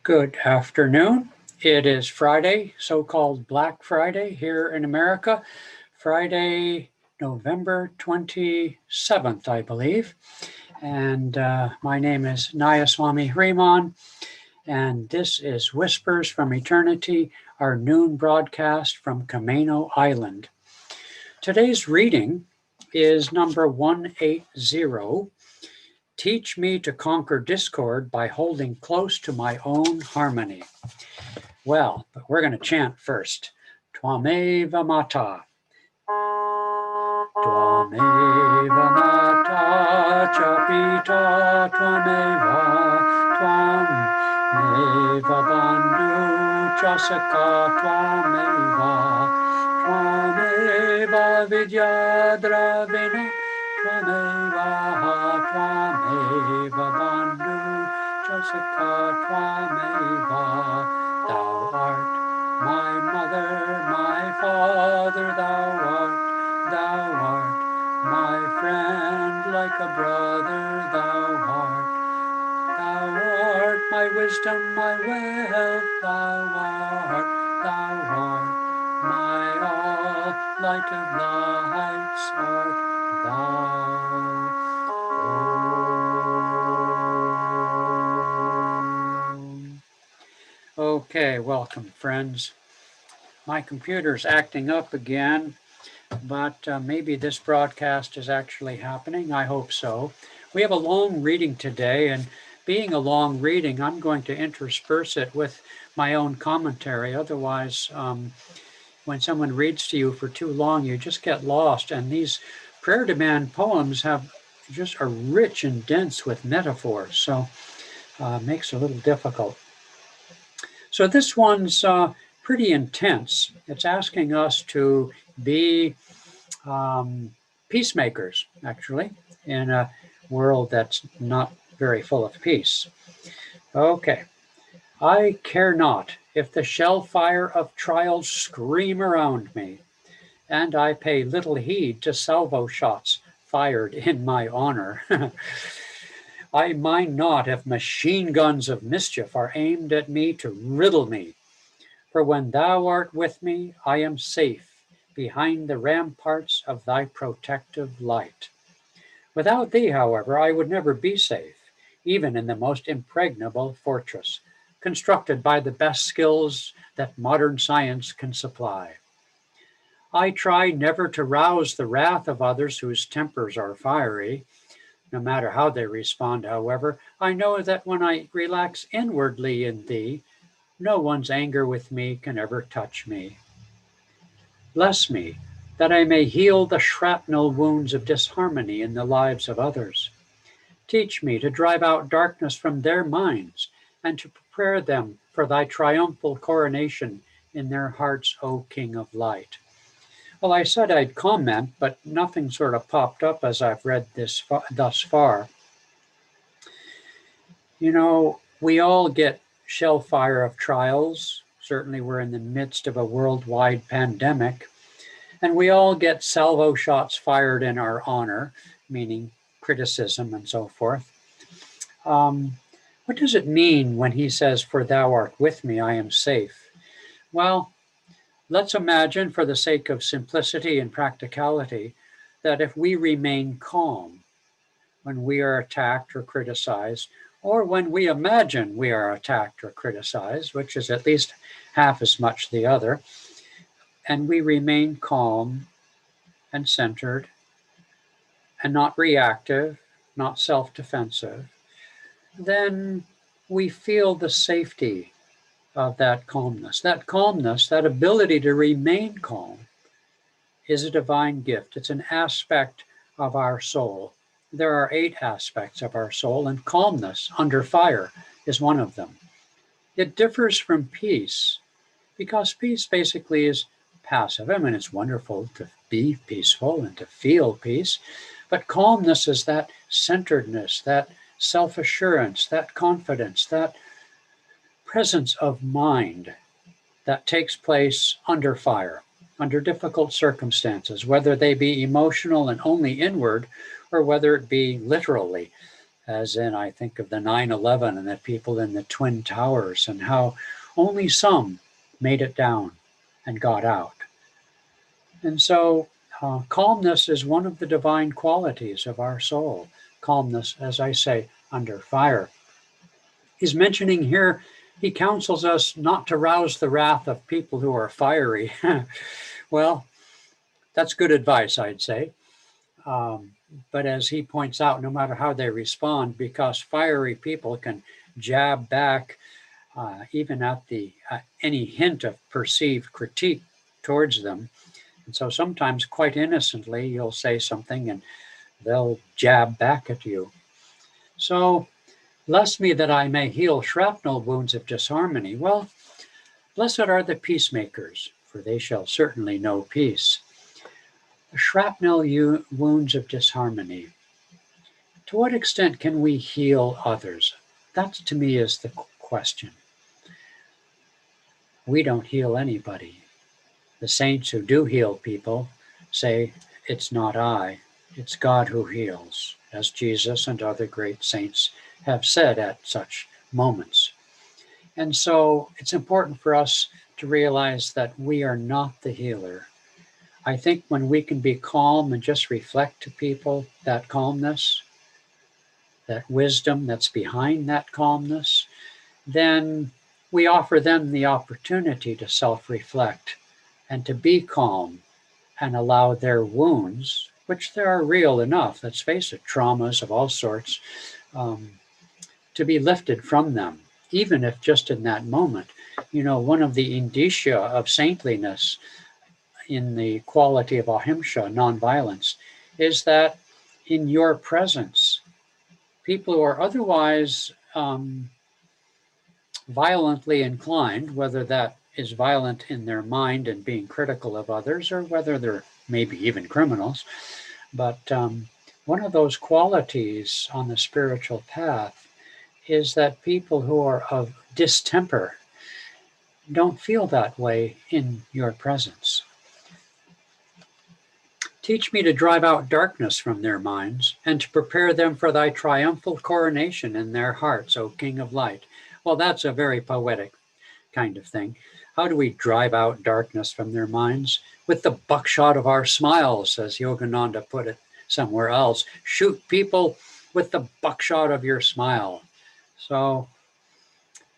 Good afternoon. It is Friday, so-called Black Friday here in America. Friday, November 27th, I believe. And my name is Nayaswami Hriman, and this is Whispers from Eternity, our noon broadcast from Camano Island. Today's reading is number 180, Teach me to conquer discord by holding close to my own harmony. Well, but we're going to chant first. Twameva Mata. Twameva Mata Chapita Twameva. Twameva Bandhu Chasaka Twameva. Twameva Vidyadravina. Twameva Bandhu Chasaka Twameva. Thou art my mother, my father, thou art my friend, like a brother, thou art my wisdom, my wealth, thou art my all, light of lights art thou. Okay, welcome friends. My computer's acting up again, but maybe this broadcast is actually happening. I hope so. We have a long reading today, and being a long reading, I'm going to intersperse it with my own commentary. Otherwise, when someone reads to you for too long, you just get lost. And these prayer demand poems are rich and dense with metaphors, so it makes it a little difficult. So this one's pretty intense. It's asking us to be peacemakers, actually, in a world that's not very full of peace. Okay. I care not if the shell fire of trials scream around me, and I pay little heed to salvo shots fired in my honor. I mind not if machine guns of mischief are aimed at me to riddle me. For when thou art with me, I am safe behind the ramparts of thy protective light. Without thee, however, I would never be safe, even in the most impregnable fortress, constructed by the best skills that modern science can supply. I try never to rouse the wrath of others whose tempers are fiery. No matter how they respond, however, I know that when I relax inwardly in thee, no one's anger with me can ever touch me. Bless me, that I may heal the shrapnel wounds of disharmony in the lives of others. Teach me to drive out darkness from their minds and to prepare them for thy triumphal coronation in their hearts, O King of Light. Well, I said I'd comment, but nothing sort of popped up as I've read this thus far. You know, we all get shell fire of trials. Certainly we're in the midst of a worldwide pandemic. And we all get salvo shots fired in our honor, meaning criticism and so forth. What does it mean when he says, for thou art with me, I am safe? Well, let's imagine, for the sake of simplicity and practicality, that if we remain calm when we are attacked or criticized, or when we imagine we are attacked or criticized, which is at least half as much the other, and we remain calm and centered and not reactive, not self-defensive, then we feel the safety of that calmness. That calmness, that ability to remain calm, is a divine gift. It's an aspect of our soul. There are 8 aspects of our soul, and calmness under fire is one of them. It differs from peace because peace basically is passive. I mean, it's wonderful to be peaceful and to feel peace, but calmness is that centeredness, that self-assurance, that confidence, that presence of mind that takes place under fire, under difficult circumstances, whether they be emotional and only inward, or whether it be literally as in I think of the 9/11 and the people in the Twin Towers and how only some made it down and got out. And so calmness is one of the divine qualities of our soul. Calmness, as I say, under fire. He's mentioning here, he counsels us not to rouse the wrath of people who are fiery. Well, that's good advice, I'd say. But as he points out, no matter how they respond, because fiery people can jab back even at any hint of perceived critique towards them. And so sometimes quite innocently, you'll say something and they'll jab back at you. So, bless me that I may heal shrapnel wounds of disharmony. Well, blessed are the peacemakers, for they shall certainly know peace. The shrapnel wounds of disharmony. To what extent can we heal others? That, to me, is the question. We don't heal anybody. The saints who do heal people say, it's not I, it's God who heals, as Jesus and other great saints have said at such moments. And so it's important for us to realize that we are not the healer. I think when we can be calm and just reflect to people that calmness, that wisdom that's behind that calmness, then we offer them the opportunity to self-reflect and to be calm and allow their wounds, which there are real enough, let's face it, traumas of all sorts, to be lifted from them, even if just in that moment. You know, one of the indicia of saintliness in the quality of ahimsa, nonviolence, is that in your presence, people who are otherwise violently inclined, whether that is violent in their mind and being critical of others, or whether they're maybe even criminals. But one of those qualities on the spiritual path is that people who are of distemper don't feel that way in your presence. Teach me to drive out darkness from their minds and to prepare them for thy triumphal coronation in their hearts, O King of Light. Well, that's a very poetic kind of thing. How do we drive out darkness from their minds? With the buckshot of our smiles, as Yogananda put it somewhere else. Shoot people with the buckshot of your smile. So,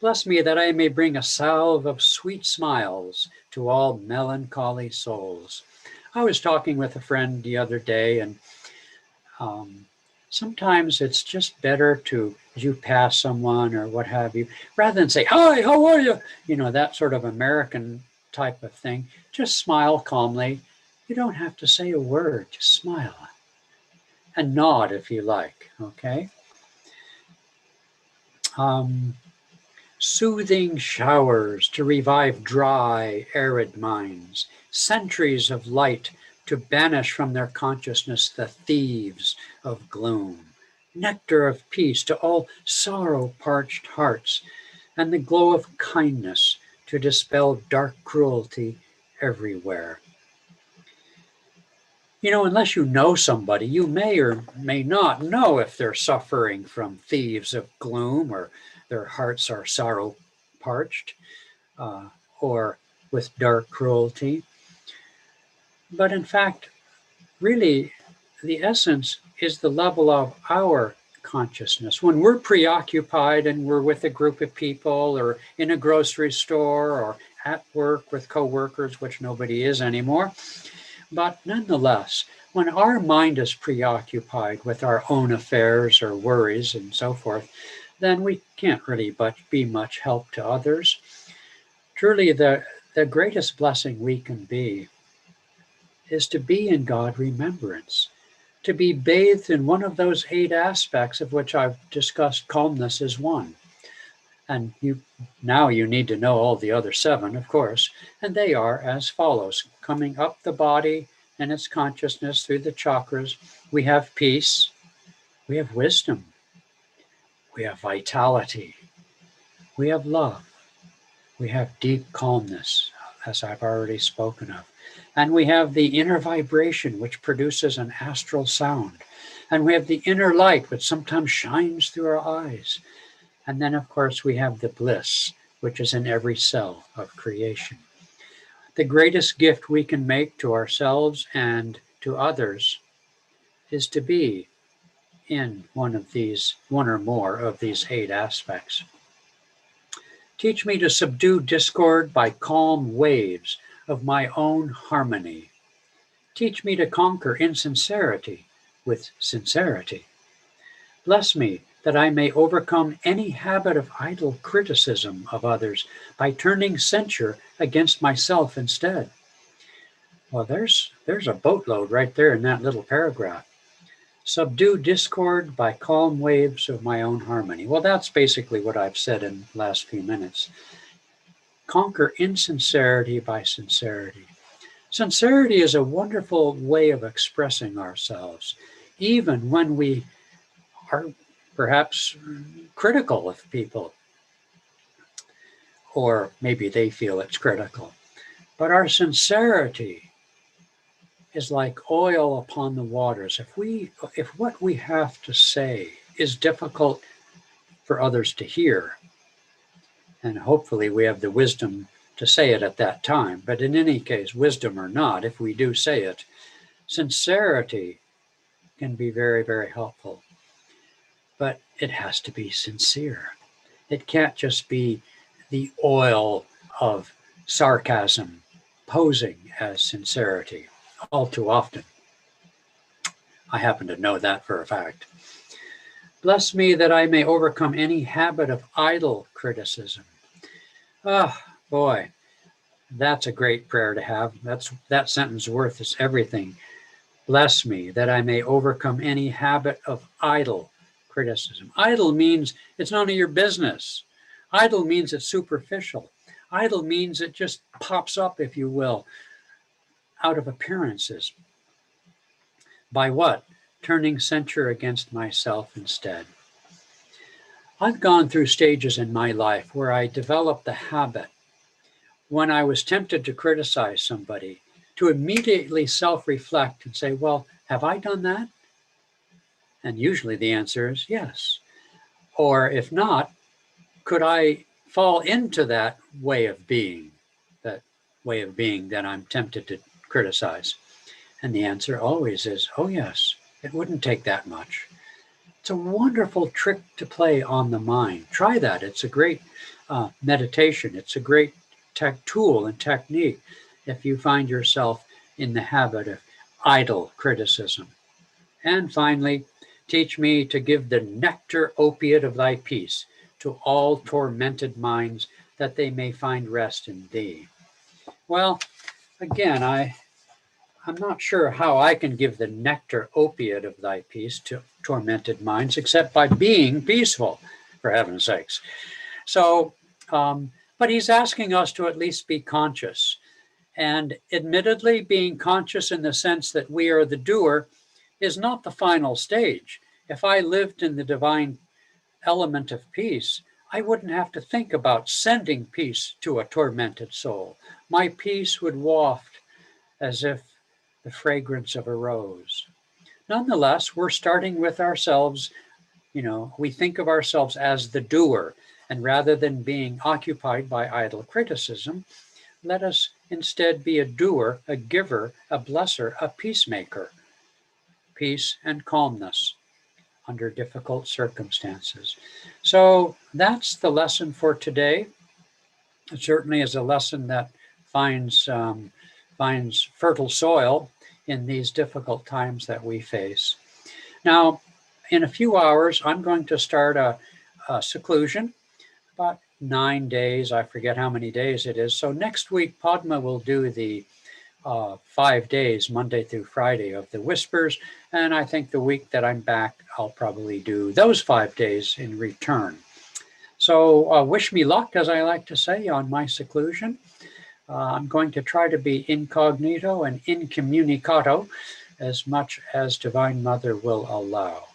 bless me that I may bring a salve of sweet smiles to all melancholy souls. I was talking with a friend the other day, and sometimes it's just better to, as you pass someone or what have you, rather than say, hi, how are you? You know, that sort of American type of thing. Just smile calmly. You don't have to say a word, just smile. And nod if you like, okay? Soothing showers to revive dry, arid minds. Centuries of light to banish from their consciousness the thieves of gloom. Nectar of peace to all sorrow-parched hearts, and the glow of kindness to dispel dark cruelty everywhere. You know, unless you know somebody, you may or may not know if they're suffering from thieves of gloom, or their hearts are sorrow-parched, or with dark cruelty. But in fact, really, the essence is the level of our consciousness. When we're preoccupied and we're with a group of people or in a grocery store or at work with coworkers, which nobody is anymore, but nonetheless, when our mind is preoccupied with our own affairs or worries and so forth, then we can't really be much help to others. Truly, the greatest blessing we can be is to be in God remembrance, to be bathed in one of those 8 aspects of which I've discussed. Calmness is one. And now you need to know all the other 7, of course, and they are as follows. Coming up the body and its consciousness through the chakras, we have peace, we have wisdom, we have vitality, we have love, we have deep calmness, as I've already spoken of. And we have the inner vibration, which produces an astral sound. And we have the inner light, which sometimes shines through our eyes. And then, of course, we have the bliss, which is in every cell of creation. The greatest gift we can make to ourselves and to others is to be in one or more of these 8 aspects. Teach me to subdue discord by calm waves of my own harmony. Teach me to conquer insincerity with sincerity. Bless me that I may overcome any habit of idle criticism of others by turning censure against myself instead. Well, there's a boatload right there in that little paragraph. Subdue discord by calm waves of my own harmony. Well, that's basically what I've said in the last few minutes. Conquer insincerity by sincerity. Sincerity is a wonderful way of expressing ourselves, even when we are perhaps critical of people, or maybe they feel it's critical. But our sincerity is like oil upon the waters. If what we have to say is difficult for others to hear, and hopefully we have the wisdom to say it at that time, but in any case, wisdom or not, if we do say it, sincerity can be very, very helpful. But it has to be sincere. It can't just be the oil of sarcasm posing as sincerity all too often. I happen to know that for a fact. Bless me that I may overcome any habit of idle criticism. Ah, boy, that's a great prayer to have. That sentence worth is everything. Bless me that I may overcome any habit of idle criticism. Idle means it's none of your business. Idle means it's superficial. Idle means it just pops up, if you will, out of appearances. By what? Turning censure against myself instead. I've gone through stages in my life where I developed the habit, when I was tempted to criticize somebody, to immediately self-reflect and say, well, have I done that? And usually the answer is yes. Or if not, could I fall into that way of being that I'm tempted to criticize? And the answer always is, oh yes, it wouldn't take that much. It's a wonderful trick to play on the mind. Try that. It's a great meditation. It's a great tool and technique if you find yourself in the habit of idle criticism. And finally, teach me to give the nectar opiate of thy peace to all tormented minds, that they may find rest in thee. Well, again, I'm not sure how I can give the nectar opiate of thy peace to tormented minds, except by being peaceful, for heaven's sakes. So, but he's asking us to at least be conscious. And admittedly, being conscious in the sense that we are the doer is not the final stage. If I lived in the divine element of peace, I wouldn't have to think about sending peace to a tormented soul. My peace would waft as if the fragrance of a rose. Nonetheless, we're starting with ourselves. We think of ourselves as the doer, and rather than being occupied by idle criticism, let us instead be a doer, a giver, a blesser, a peacemaker. Peace and calmness under difficult circumstances. So that's the lesson for today. It certainly is a lesson that finds fertile soil in these difficult times that we face. Now, in a few hours, I'm going to start a seclusion, about 9 days. I forget how many days it is. So next week, Padma will do the 5 days, Monday through Friday, of the Whispers. And I think the week that I'm back, I'll probably do those 5 days in return. So wish me luck, as I like to say, on my seclusion. I'm going to try to be incognito and incommunicato as much as Divine Mother will allow.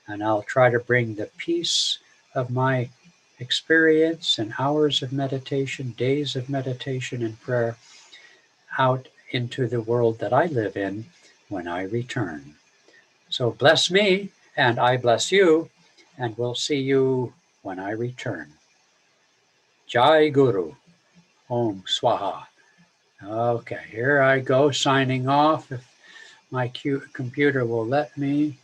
And I'll try to bring the peace of my experience and hours of meditation, days of meditation and prayer out into the world that I live in when I return. So bless me, and I bless you, and we'll see you when I return. Jai Guru. Om Swaha. Okay, here I go signing off. If my computer will let me.